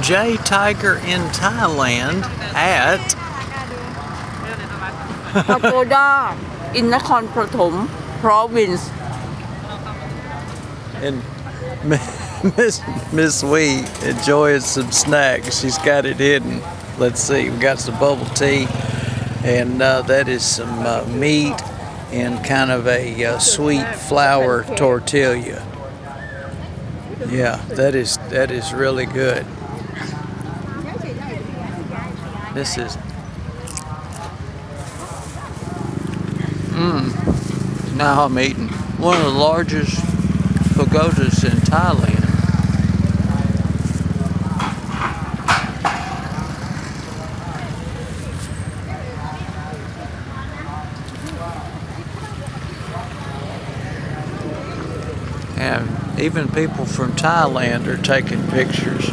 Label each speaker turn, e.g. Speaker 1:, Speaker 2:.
Speaker 1: J Tiger in Thailand at
Speaker 2: Pagoda in Nakornpathom Province.
Speaker 1: and Miss Wee enjoying some snacks. She's got it hidden. Let's see, we got some bubble tea, and that is some meat and kind of a sweet flour tortilla. Yeah, that is really good. This is now I'm eating one of the largest pagodas in Thailand. And even people from Thailand are taking pictures.